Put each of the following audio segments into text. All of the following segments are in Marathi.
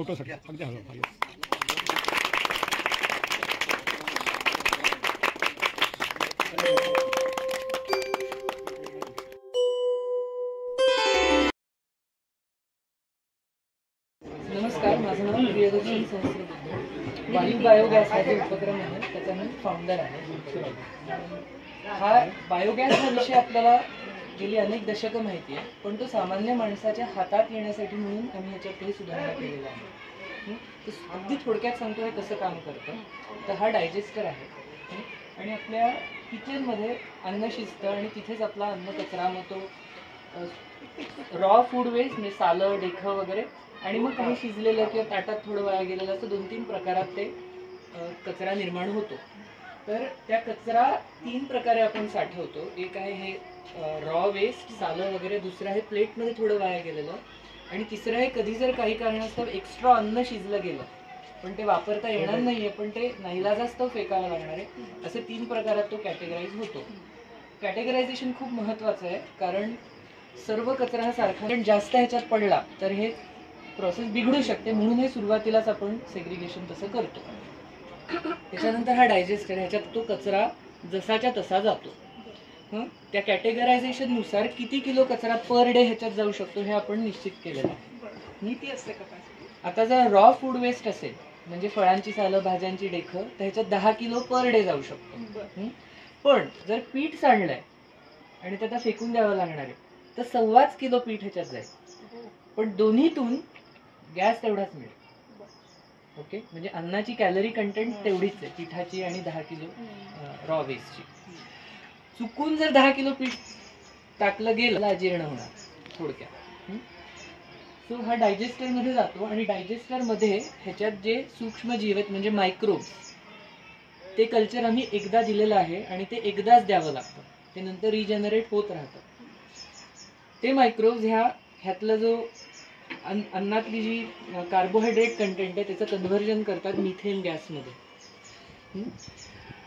फोटोसाठी अगदी हवं. नमस्कार, माझं नाव प्रियदर्शन सहस्रबुद्धे. वायू बायोगॅस हा जो उपक्रम आहे त्याचा मी फाउंडर आहे. हा बायोगॅस हा विषय आपल्याला गेली अनेक दशकं माहिती आहे, पण तो सामान्य माणसाच्या हातात येण्यासाठी म्हणून आम्ही याच्यात काही सुधारणा केलेल्या आहे. तर अगदी थोडक्यात सांगतो हे कसं काम करतं. तर हा डायजेस्टर आहे आणि आपल्या किचनमध्ये अन्न शिजतं आणि तिथेच आपला अन्न कचरा मग तो रॉ फूड वेस्ट म्हणजे सालं डेखं वगैरे आणि मग काही शिजलेलं किंवा ताटात थोडं वाया गेलेलं असं 2-3 प्रकारात ते कचरा निर्माण होतो. तर त्या कचरा 3 प्रकारे आपण साठवतो. एक आहे हे रॉ वेस्ट सालं वगैरे, दुसरं आहे प्लेटमध्ये थोडं वाया गेलेलं आणि तिसरं आहे कधी जर काही कारणास्तव एक्स्ट्रा अन्न शिजलं गेलं पण ते वापरता येणार नाहीये पण ते नाईलाजास्तव फेकावं लागणार आहे, असे 3 प्रकारात तो कॅटेगराईज होतो. कॅटेगरायझेशन खूप महत्त्वाचं आहे कारण सर्व कचरा हा सारखा पण जास्त ह्याच्यात पडला तर हे प्रोसेस बिघडू शकते, म्हणून हे सुरुवातीलाच आपण सेग्रिगेशन तसं करतो. त्याच्यानंतर हा डायजेस्टर, ह्याच्यात तो कचरा जसाच्या तसा जातो. त्या कॅटेगरायझेशन नुसार किती किलो कचरा पर डे ह्याच्यात जाऊ शकतो हे आपण निश्चित केलेलं आहे. नीती असते कपासिटी. आता जर रॉ फूड वेस्ट असेल म्हणजे फळांची सालं भाज्यांची डेखं तर ह्याच्यात 10 किलो पर डे जाऊ शकतो. पण जर पीठ सांडलंय आणि त्याला फेकून द्यावं लागणार आहे तर 1.25 किलो पीठ ह्याच्यात जाईल, पण दोन्हीतून गॅस तेवढाच मिळेल. ओके, म्हणजे अन्नाची कॅलरी कंटेंट तेवढीच आहे पिठाची आणि 10 किलो रॉ वेस्टची. चुकून जर 10 किलो पीठ टाकलं गेलं अजीर्ण होणार थोडक्यात. सो हा डायजेस्टर मध्ये जातो आणि डायजेस्टर मध्ये ह्याच्यात जे सूक्ष्म जीव आहेत म्हणजे मायक्रोब्स ते कल्चर आम्ही एकदा दिलेलं आहे आणि ते एकदाच द्यावं लागतं, ते नंतर रिजनरेट होत राहतं. ते मायक्रोब्स ह्यातलं जो अन्नातली जी कार्बोहायड्रेट कंटेंट आहे त्याचं कन्व्हर्जन करतात मिथेन गॅसमध्ये.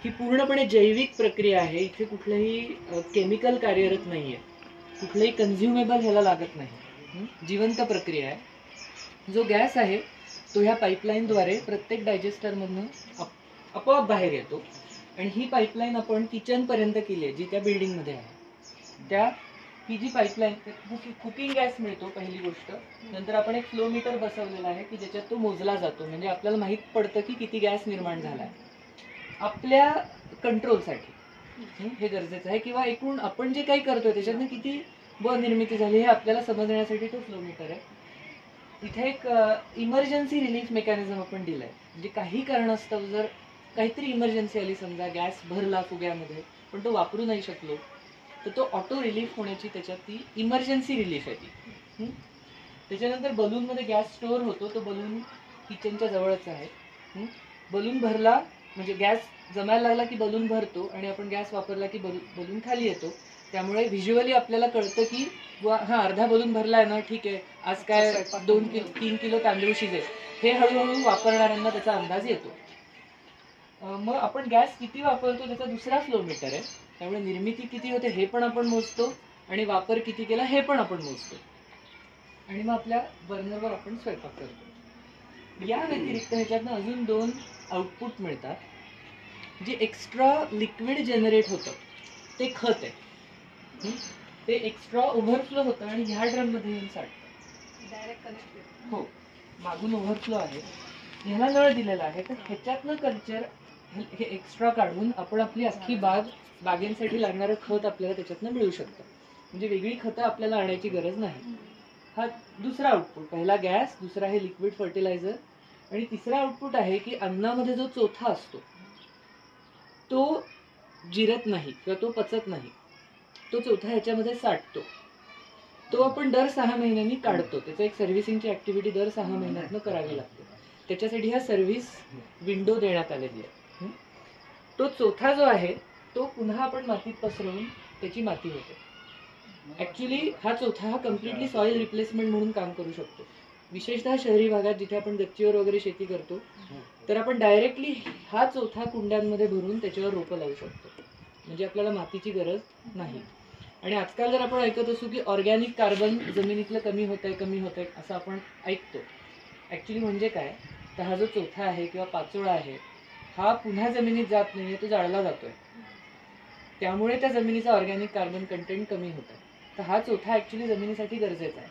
ही पूर्णपणे जैविक प्रक्रिया आहे, इथे कुठलंही केमिकल कार्यरत नाहीये, कुठलंही कन्झ्युमेबल ह्याला लागत नाही, जिवंत प्रक्रिया आहे. जो गॅस आहे तो ह्या पाईपलाईनद्वारे प्रत्येक डायजेस्टरमधनं आपोआप बाहेर येतो आणि ही पाईपलाईन आपण किचन पर्यंत केली आहे जी त्या बिल्डिंगमध्ये आहे. त्या ही जी पाईपलाईन कुकिंग गॅस मिळतो पहिली गोष्ट, नंतर आपण एक फ्लो मीटर बसवलेला आहे की ज्याच्यात तो मोजला जातो म्हणजे आपल्याला माहित पडतं की किती गॅस निर्माण झालाय आपल्या कंट्रोलसाठी. हे गरजेचं आहे, किंवा एकूण आपण जे काही करतोय त्याच्यातनं किती निर्मिती झाली हे आपल्याला समजण्यासाठी तो फ्लो मीटर आहे. इथे एक इमर्जन्सी रिलीफ मेकॅनिझम आपण दिलाय, म्हणजे काही कारणास्तव जर काहीतरी इमर्जन्सी आली, समजा गॅस भरला फुग्यामध्ये पण तो वापरू नाही शकलो तर तो ऑटो रिलीफ होण्याची त्याच्यात ती इमर्जन्सी रिलीफ आहे ती. त्याच्यानंतर बलूनमध्ये गॅस स्टोअर होतो, तो बलून किचनच्या जवळच आहे. बलून भरला म्हणजे गॅस जमायला लागला की बलून भरतो आणि आपण गॅस वापरला की बलून खाली येतो. त्यामुळे व्हिज्युअली आपल्याला कळतं की हा अर्धा बलून भरलाय ना, ठीक आहे, आज काय 2-3 किलो तांदूळ शिजेल, हे हळूहळू वापरणाऱ्यांना त्याचा अंदाज येतो. मग आपण गॅस किती वापरतो त्याचा दुसरा फ्लो मीटर आहे, त्यामुळे निर्मिती किती होते हे पण आपण मोजतो आणि वापर किती केला हे पण आपण मोजतो आणि मग आपल्या बर्नरवर आपण स्वयंपाक करतो. या व्यतिरिक्त ह्याच्यातनं अजून 2 आउटपुट मिळतात. जे एक्स्ट्रा लिक्विड जनरेट होतं ते खत आहे. ते एक्स्ट्रा ओव्हरफ्लो होतं आणि ह्या ड्रम मध्ये येऊन साठतं. डायरेक्ट कनेक्टेड हो, मागून ओव्हरफ्लो आहे, ह्याला नळ दिलेला आहे, तर ह्याच्यातनं कल्चर हे एक्स्ट्रा काढून आपण आपली अख्खी बागेंसाठी लागणारं खत आपल्याला त्याच्यातनं मिळू शकतं. म्हणजे वेगळी खतं आपल्याला आणायची गरज नाही. हा दुसरा आउटपुट. पहिला गॅस, दुसरा आहे लिक्विड फर्टिलायझर आणि तिसरा आउटपुट आहे की अन्नामध्ये जो चोथा असतो तो जिरत नाही किंवा तो पचत नाही, तो चोथा ह्याच्यामध्ये साठतो. तो आपण दर 6 महिन्यांनी काढतो. त्याचा एक सर्व्हिसिंगची ऍक्टिव्हिटी दर 6 महिन्यातनं करावी लागते. त्याच्यासाठी ह्या सर्व्हिस विंडो देण्यात आलेली आहे. तो चोथा जो आहे तो पुन्हा आपण मातीत पसरवून त्याची माती होते. ऍक्च्युली हा चोथा हा कम्प्लिटली सॉइल रिप्लेसमेंट म्हणून काम करू शकतो. विशेषतः शहरी भागात जिथे आपण गच्चीवर वगैरे शेती करतो तर आपण डायरेक्टली हा चोथा कुंड्यांमध्ये भरून त्याच्यावर रोपं लावू शकतो, म्हणजे आपल्याला मातीची गरज नाही. आणि आजकाल जर आपण ऐकत असू की ऑर्गॅनिक कार्बन जमिनीतलं कमी होत आहे असं आपण ऐकतो. ऍक्च्युली म्हणजे काय, तर हा जो चौथा आहे किंवा पाचोळा आहे हा पुन्हा जमिनीत जात नाहीये, तो जाळला जातोय. त्यामुळे त्या जमिनीचा ऑर्गॅनिक कार्बन कंटेंट कमी होत आहे. तर हा चौथा ऍक्च्युली जमिनीसाठी गरजेचा आहे.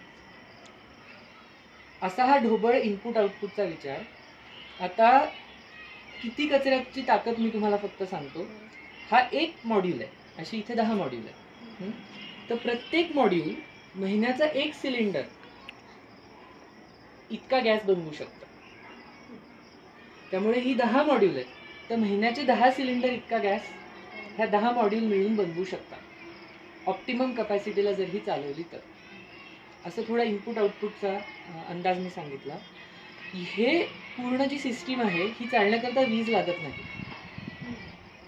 असा हा ढोबळ इनपुट आउटपुटचा विचार. आता किती कचऱ्याची ताकद मी तुम्हाला फक्त सांगतो. हा एक मॉड्यूल आहे, अशी इथे 10 मॉड्यूल आहे. तर प्रत्येक मॉड्यूल महिन्याचा 1 सिलेंडर इतका गॅस बनवू शकतं. त्यामुळे ही 10 मॉड्यूल आहेत, तर महिन्याचे 10 सिलेंडर इतका गॅस ह्या 10 मॉड्यूल मिळून बनवू शकतात, ऑप्टिमम कपॅसिटीला जर ही चालवली तर. असं थोडा इनपुट आउटपुटचा अंदाज मी सांगितला. हे पूर्ण जी सिस्टीम आहे ही चालण्याकरता वीज लागत नाही,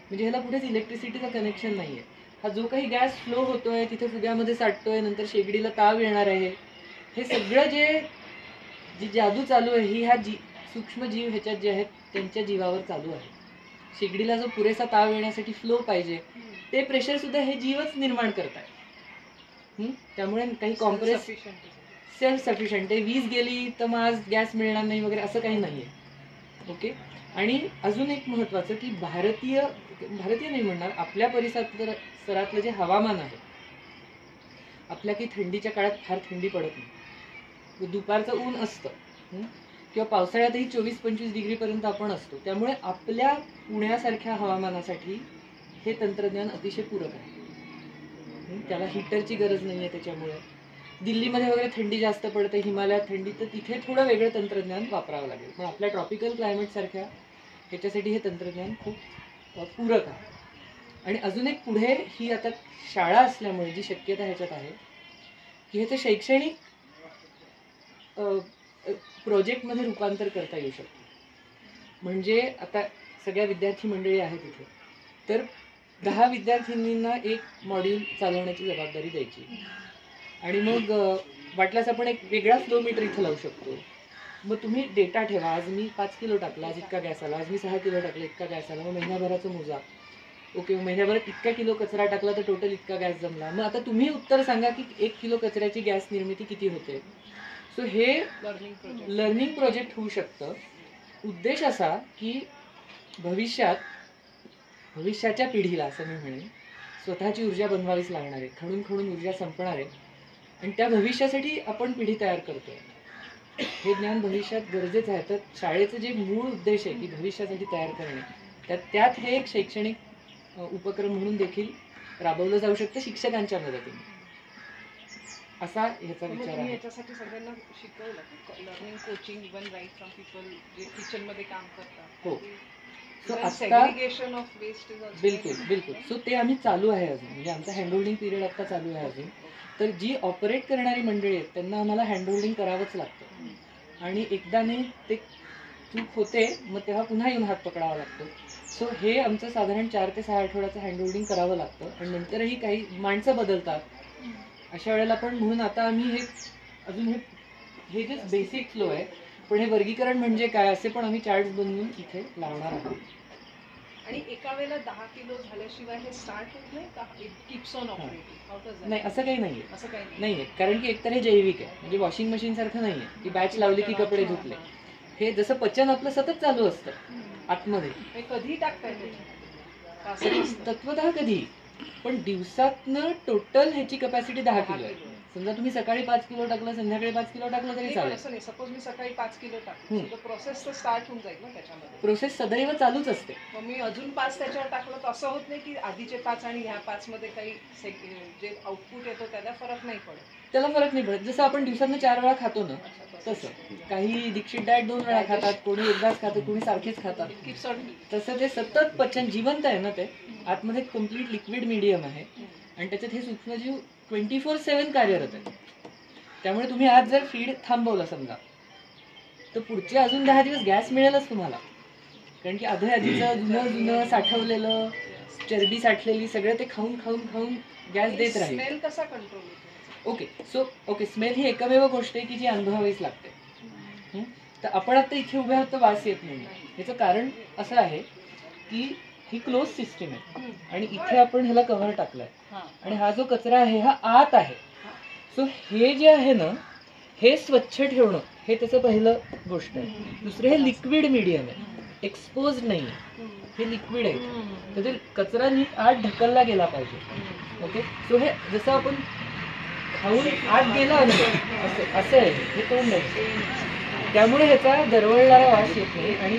म्हणजे ह्याला कुठेच इलेक्ट्रिसिटीचं कनेक्शन नाहीये. हा जो काही गॅस फ्लो होतोय, तिथे फुग्यामध्ये साठतोय, नंतर शेगडीला ताव येणार आहे, हे सगळं जी जादू चालू आहे ही ह्या सूक्ष्म जीव ह्याच्यात जे आहेत त्यांच्या जीवावर चालू आहे. शेगडीला जो पुरेसा ताव येण्यासाठी फ्लो पाहिजे ते प्रेशर सुद्धा हे जीवच निर्माण करतायत. त्यामुळे काही कॉम्प्रेस सेल्फ सफिशियंट आहे. वीज गेली तर मग आज गॅस मिळणार नाही वगैरे असं काही नाहीये. ओके. आणि अजून एक महत्वाचं की भारतीय नाही म्हणणार, आपल्या परिसरातलं जे हवामान आहे, आपल्या काही थंडीच्या काळात फार थंडी पडत नाही, दुपारचं ऊन असतं किंवा पावसाळ्यातही 24-25 डिग्री पर्यंत आपण असतो. त्यामुळे आपल्या पुण्यासारख्या हवामानासाठी हे तंत्रज्ञान अतिशय पूरक आहे. त्याला हीटरची गरज नाहीये. त्याच्यामुळे दिल्लीमध्ये वगैरे थंडी जास्त पडते, हिमालयात थंडी, तर तिथे थोडं वेगळं तंत्रज्ञान वापरावं लागेल. पण आपल्या ट्रॉपिकल क्लायमेट सारख्या ह्याच्यासाठी हे तंत्रज्ञान खूप पूरक आहे. आणि अजून एक पुढे ही आता शाळा असल्यामुळे जी शक्यता ह्याच्यात आहे की ह्याचं शैक्षणिक प्रोजेक्टमध्ये रूपांतर करता येऊ शकतं. म्हणजे आता सगळ्या विद्यार्थी मंडळी आहेत इथे, तर 10 विद्यार्थिनींना एक मॉड्यूल चालवण्याची जबाबदारी द्यायची. आणि मग वाटल्यास आपण एक वेगळा फ्लोमीटर इथं लावू शकतो. मग तुम्ही डेटा ठेवा, आज मी 5 किलो टाकला, आज इतका गॅस आला, आज मी 6 किलो टाकला, इतका गॅस आला. मग महिन्याभराचं मोजा. ओके, महिन्याभरात इतका किलो कचरा टाकला तर टोटल इतका गॅस जमला. मग आता तुम्ही उत्तर सांगा की 1 किलो कचऱ्याची गॅस निर्मिती किती होते. सो हे लर्निंग प्रोजेक्ट होऊ शकतं. उद्देश असा की भविष्याच्या पिढीला, असं मी म्हणेन, स्वतःची ऊर्जा बनवावीच लागणार आहे. खणून ऊर्जा संपणार आहे आणि त्या भविष्यासाठी आपण पिढी तयार करतोय. हे ज्ञान भविष्यात गरजेचं आहे. तर शाळेचं जे मूळ उद्देश आहे की भविष्यासाठी तयार करणे, त्यात हे एक शैक्षणिक उपक्रम म्हणून देखील राबवलं जाऊ शकतं शिक्षकांच्या मदतीने. असा ह्याचा विचार आहे. याच्यासाठी सगळ्यांना शिकवलं learning coaching even right from people जे किचन मध्ये काम करतात. हो. सो आता segregation of waste is also बिलकुल. सो ते आम्ही चालू आहे अजून, म्हणजे आमचा हँडहोल्डिंग पिरियड आता चालू आहे अजून. तर जी ऑपरेट करणारी मंडळी आहेत त्यांना आम्हाला हँडहोल्डिंग करावंच लागतं. आणि एकदा नाही ते चूक होते मग तेव्हा पुन्हा येऊन हात पकडावा लागतो. सो हे आमचं साधारण 4 ते 6 आठवड्याचं हँडहोल्डिंग करावं लागतं. आणि नंतरही काही माणसं बदलतात. अशा वेळेला पण म्हणून आता आम्ही हे जे बेसिक फ्लो आहे, पण हे वर्गीकरण म्हणजे काय असे पण आम्ही चार्ट्स बनवून इथे लावणार आहोत. आणि एका वेळेला 10 किलो झाल्याशिवाय हे स्टार्ट होत नाही का? It keeps on operating. नाही, असं काही नाहीये. असं काही नाहीये, कारण की एकतर हे जैविक आहे, म्हणजे वॉशिंग मशीन सारखं नाहीये की बॅच लावली की कपडे धुतले. हे जसं पचन आपलं सतत चालू असतं आतमध्ये. कधी टाकताय तत्वतः कधी, पण दिवसातनं टोटल ह्याची कपॅसिटी 10 किलो आहे. समजा तुम्ही सकाळी 5 किलो टाकलं, संध्याकाळी 5 किलो टाकलं तरी चालेल. सपोज मी सकाळी 5 किलो टाकलं, प्रोसेस तर स्टार्ट होऊन जाईल ना त्याच्यामध्ये. प्रोसेस सदैव चालूच असते. मग मी अजून 5 त्याच्यावर टाकलं तर असं होत नाही की आधीचे 5 आणि ह्या 5 मध्ये काही जे आउटपुट येतो त्याला फरक नाही पडत. त्याला फरक नाही पडत. जसं आपण दिवसातनं 4 वेळा खातो ना, तसं. काही दीक्षित डाएट 2 वेळा खातात, कोणी एकदाच खातं, कोणी सारखेच खातात. तसं ते सतत पचन जिवंत आहे ना, ते आतमध्ये कम्प्लीट लिक्विड मीडियम आहे आणि त्याच्यात हे सूक्ष्मजीव 24/7 कार्यरत आहे. त्यामुळे तुम्ही आज जर फीड थांबवलं समजा, तर पुढचे अजून 10 दिवस गॅस मिळेलच तुम्हाला. कारण की आधीचं जुनं साठवलेलं, चरबी साठलेली सगळं ते खाऊन गॅस देत राहील. स्मेल कसा कंट्रोल होतो? ओके, स्मेल ही एकमेव गोष्ट आहे की जी अनुभवावीच लागते. तर आपण आता इथे उभ्या आहोत तर वास येत नाही. याचं कारण असं आहे की ही क्लोज सिस्टीम आहे आणि इथे आपण ह्याला कव्हर टाकलाय आणि हा जो कचरा आहे हा आत आहे. सो हे जे आहे ना, हे स्वच्छ ठेवणं हे त्याचं पहिलं गोष्ट आहे. दुसरं हे लिक्विड मीडियम आहे, एक्सपोज नाही आहे, हे लिक्विड आहे, तर ते कचरा नीट आत ढकलला गेला पाहिजे. ओके, सो हे जसं आपण खाऊन आत गेला नाही असं आहे, हे तोंड आहे, त्यामुळे ह्याचा दरवळणारा वास येत नाही. आणि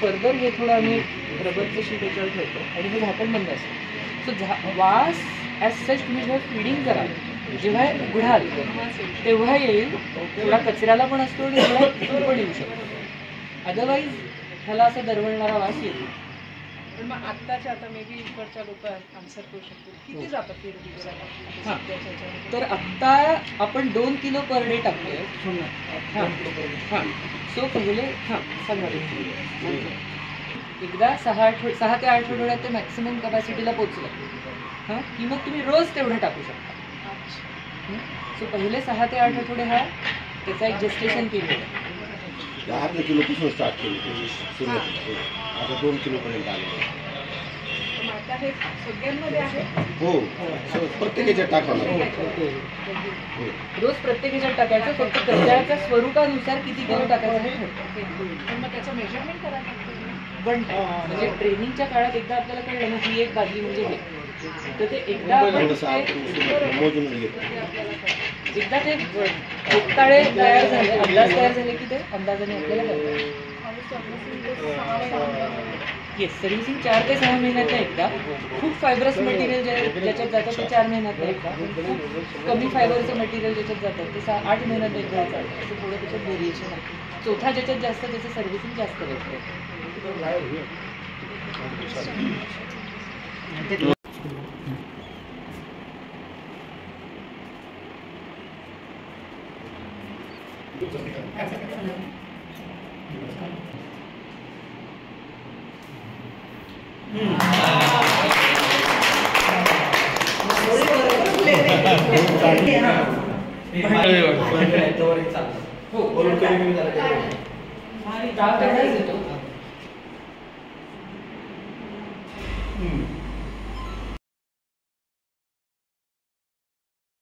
फर्दर हे थोडं आम्ही रबरचं शीट याच्यावर ठेवतो आणि हे झाकण बंद असतं. सो वास ॲज सच तुम्ही जेव्हा फिडिंग कराल, जेव्हा उघडाल तेव्हा येईल, थोडा कचऱ्याला पण असतो आणि थोडा इथून पण येऊ शकतो. अदरवाईज ह्याला असा दरवळणारा वास येतो. पण मग आत्ताच्या आता मे बी इकडच्या लोक आन्सर करू शकतो किती जातात ते दिवसाला? हां. सध्याच्या ह्याच्यामध्ये? तर आत्ता आपण 2 किलो पर डे टाकतोय. हां हां, सो पहिले सांगा एकदा 6 ते 8 आठवड्यात ते मॅक्सिमम कपॅसिटीला पोचलं हां, की मग तुम्ही रोज तेवढं टाकू शकता. सो पहिले 6 ते 8 आठवडे हा त्याचा एक जेस्टेशन पिरियड आहे. 10 किलोपासून स्टार्ट केली सुरुवातीला, आता 2 किलोपर्यंत आले. मग आता हे सगळ्यांमध्ये आहे? हो, प्रत्येकाच्या टाकावं हो, लागतं. हो. रोज प्रत्येक ह्याच्यात टाकायचं, फक्त कचऱ्याच्या स्वरूपानुसार किती किलो टाकायचं हे ठरतं. पण मग त्याचं मेजरमेंट करायला लागतं. वन टाइम म्हणजे ट्रेनिंगच्या काळात एकदा आपल्याला कळलं ना ही एक बादली म्हणजे हे, तर ते एकदा आपण थोडंसं आपण मोजून घेतो. एकदा ते भोगताळे तयार झाले, अंदाज तयार झाले की ते अंदाजाने आपल्याला कळतं. येस, सर्व्हिसिंग 4 ते 6 महिन्यातनं एकदा. खूप फायबरस मटेरियल ज्याच्यात जातं ते 4 महिन्यातनं एकदा. खूप कमी फायबरचं मटेरियल ज्याच्यात जातं ते 8 महिन्यात एकदा चालतं. असं थोडं त्याच्यात व्हेरिएशन आहे. चौथा ज्याच्यात जास्त त्याचं सर्व्हिसिंग जास्त भेटतं. हो, ताप तेवढाच येतो.